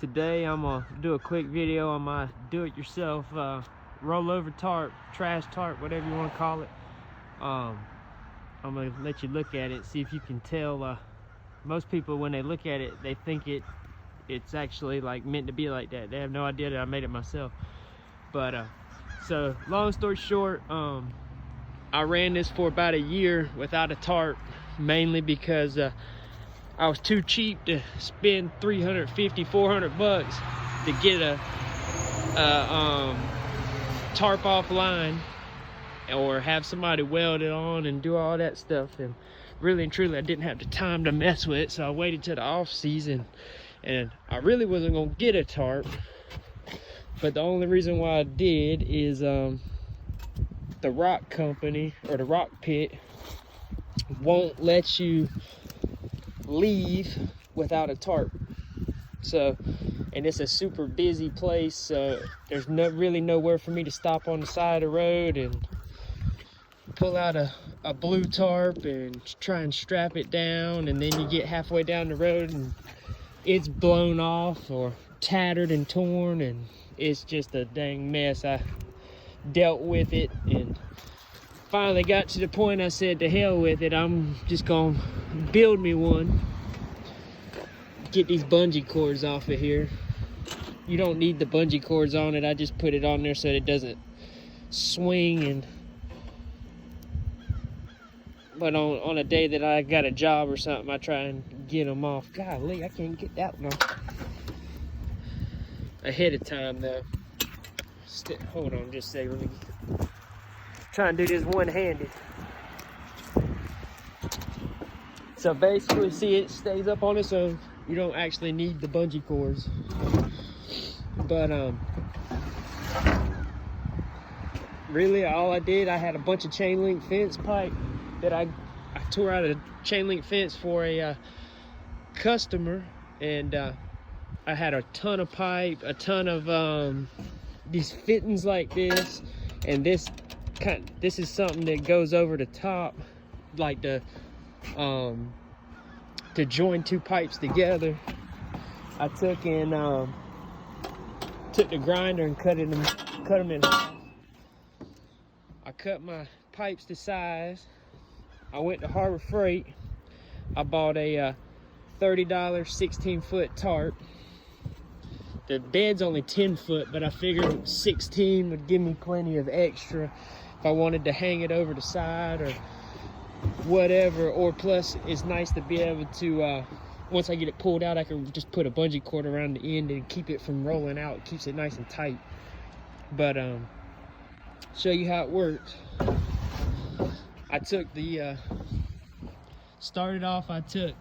Today I'm gonna do a quick video on my do-it-yourself rollover tarp, trash tarp, whatever you want to call it. I'm gonna let you look at it, see if you can tell. Most people, when they look at it, they think it's actually like meant to be like that. They have no idea that I made it myself. But so long story short, I ran this for about a year without a tarp, mainly because I was too cheap to spend $350–400 to get a tarp offline or have somebody weld it on and do all that stuff. And really and truly, I didn't have the time to mess with it, so I waited till the off season. And I really wasn't gonna get a tarp, but the only reason why I did is the rock company, or the rock pit, won't let you leave without a tarp. So, and it's a super busy place, so there's really nowhere for me to stop on the side of the road and pull out a blue tarp and try and strap it down, and then you get halfway down the road and it's blown off or tattered and torn, and it's just a dang mess. I dealt with it and finally got to the point I said, to hell with it, I'm just gonna build me one. Get these bungee cords off of here. You don't need the bungee cords on it. I just put it on there so it doesn't swing. And but on a day that I got a job or something, I try and get them off. Golly, I can't get that one off ahead of time though. Hold on just a second. Let me try and do this one-handed. So basically, see, it stays up on its own. You don't actually need the bungee cords. But really all I did, I had a bunch of chain link fence pipe that I tore out a chain link fence for a customer, and I had a ton of pipe, a ton of these fittings like this, and this is something that goes over the top, like to join two pipes together. I took the grinder and cut them in half. I cut my pipes to size. I went to Harbor Freight. I bought a $30 16-foot tarp. The bed's only 10 foot, but I figured 16 would give me plenty of extra if I wanted to hang it over the side or whatever. Or plus, it's nice to be able to, once I get it pulled out, I can just put a bungee cord around the end and keep it from rolling out. It keeps it nice and tight. But show you how it works. I took started off, I took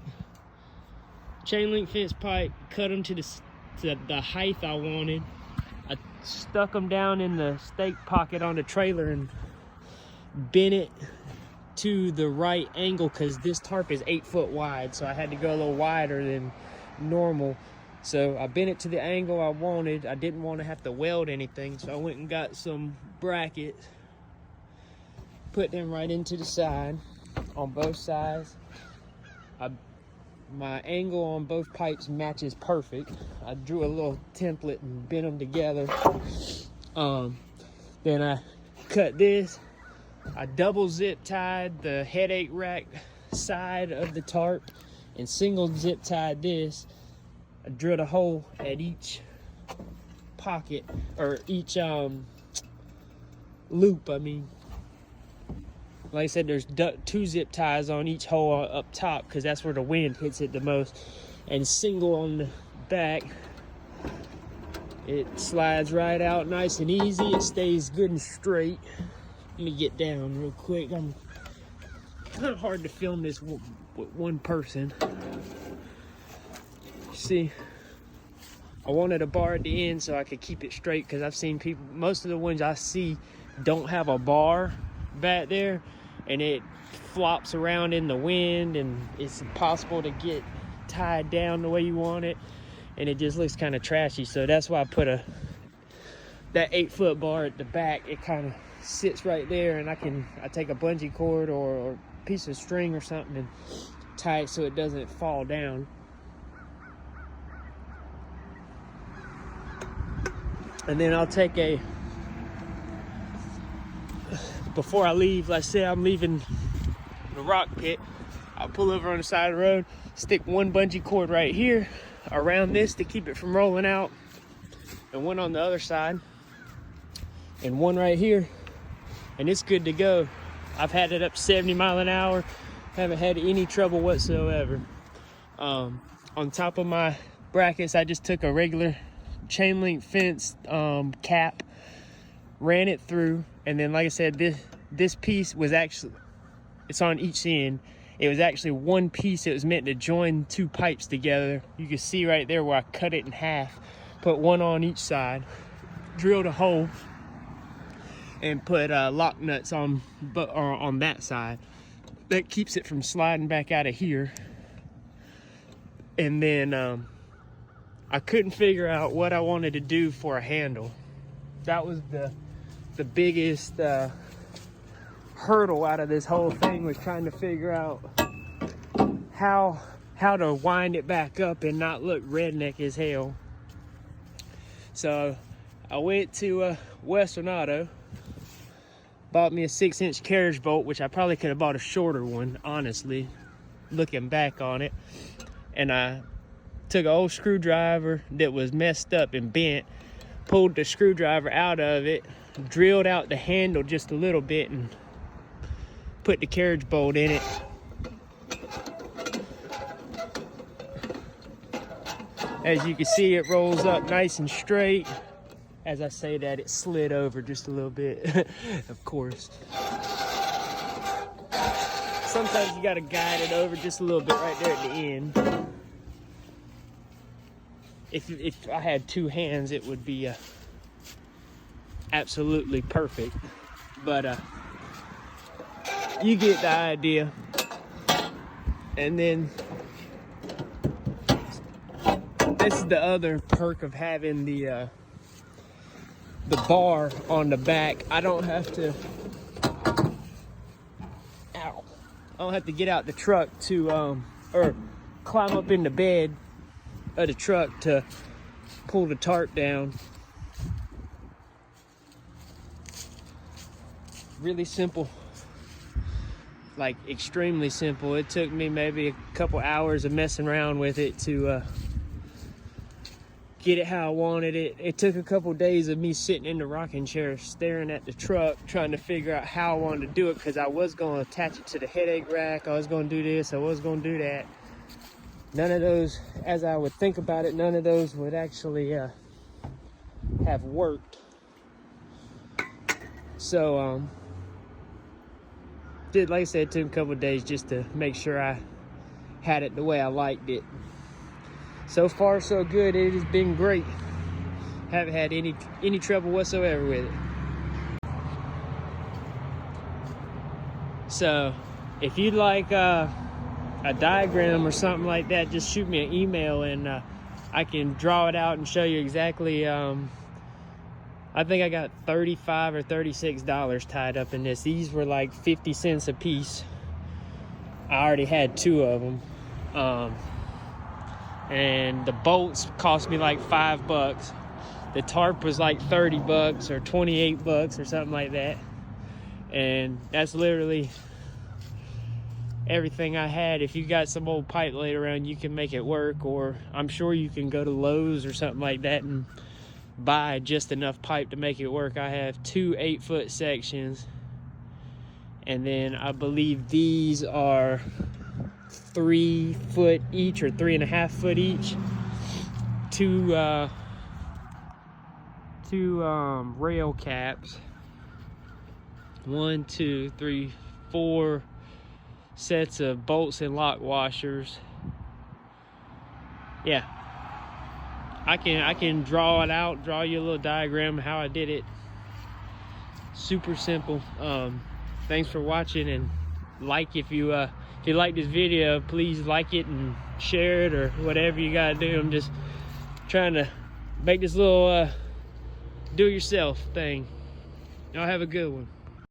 chain link fence pipe, cut them to the height I wanted. I stuck them down in the stake pocket on the trailer and bent it to the right angle, because this tarp is 8 foot wide, so I had to go a little wider than normal. So I bent it to the angle I wanted. I didn't want to have to weld anything, so I went and got some brackets, put them right into the side on both sides. My angle on both pipes matches perfect. I drew a little template and bent them together. Then I cut this. I double zip tied the headache rack side of the tarp and single zip tied this. I drilled a hole at each pocket, or each loop, I mean. Like I said, there's 2 zip ties on each hole up top, because that's where the wind hits it the most, and single on the back. It slides right out nice and easy. It stays good and straight. Let me get down real quick. I'm kind of hard to film this with one person. See, I wanted a bar at the end so I could keep it straight, because I've seen people, most of the ones I see don't have a bar back there, and it flops around in the wind and it's impossible to get tied down the way you want it, and it just looks kind of trashy. So that's why I put that 8 foot bar at the back. It kind of sits right there, and I take a bungee cord or a piece of string or something and tie it so it doesn't fall down. And then I'll take before I leave, let's say I'm leaving the rock pit, I'll pull over on the side of the road, stick one bungee cord right here around this to keep it from rolling out, and one on the other side, and one right here, and it's good to go. I've had it up 70 miles an hour, haven't had any trouble whatsoever. On top of my brackets, I just took a regular chain link fence cap, ran it through, and then like I said, this piece was actually, it's on each end. It was actually one piece. It was meant to join two pipes together. You can see right there where I cut it in half, put one on each side, drilled a hole, and put lock nuts on that side. That keeps it from sliding back out of here. And then I couldn't figure out what I wanted to do for a handle. That was the biggest hurdle out of this whole thing, was trying to figure out how to wind it back up and not look redneck as hell. So I went to Western Auto, bought me a 6-inch carriage bolt, which I probably could have bought a shorter one, honestly, looking back on it. And I took an old screwdriver that was messed up and bent, pulled the screwdriver out of it, drilled out the handle just a little bit, and put the carriage bolt in it. As you can see, it rolls up nice and straight. As I say that, it slid over just a little bit, of course. Sometimes you gotta guide it over just a little bit right there at the end. If I had two hands, it would be absolutely perfect. But you get the idea. And then this is the other perk of having the bar on the back. I don't have to get out the truck to or climb up in the bed of the truck to pull the tarp down. Really simple, like extremely simple. It took me maybe a couple hours of messing around with it to get it how I wanted it. It took a couple days of me sitting in the rocking chair staring at the truck trying to figure out how I wanted to do it, because I was going to attach it to the headache rack. I was going to do this, I was going to do that. None of those, as I would think about it, none of those would actually have worked. So like I said, it took a couple of days just to make sure I had it the way I liked it. So far, so good. It has been great. Haven't had any trouble whatsoever with it. So if you'd like a diagram or something like that, just shoot me an email and I can draw it out and show you exactly. I think I got $35 or $36 tied up in this. These were like 50 cents a piece. I already had 2 of them. And the bolts cost me like $5. The tarp was like $30 or $28 or something like that. And that's literally everything I had. If you got some old pipe laid around, you can make it work, or I'm sure you can go to Lowe's or something like that and buy just enough pipe to make it work. I have 2 8-foot sections, and then I believe these are 3 foot each or 3.5 foot each. Two rail caps. 1, 2, 3, 4 sets of bolts and lock washers. Yeah, I can draw it out, draw you a little diagram of how I did it. Super simple. Thanks for watching, and if you like this video, please like it and share it or whatever you gotta do. I'm just trying to make this little do-it-yourself thing. Y'all have a good one.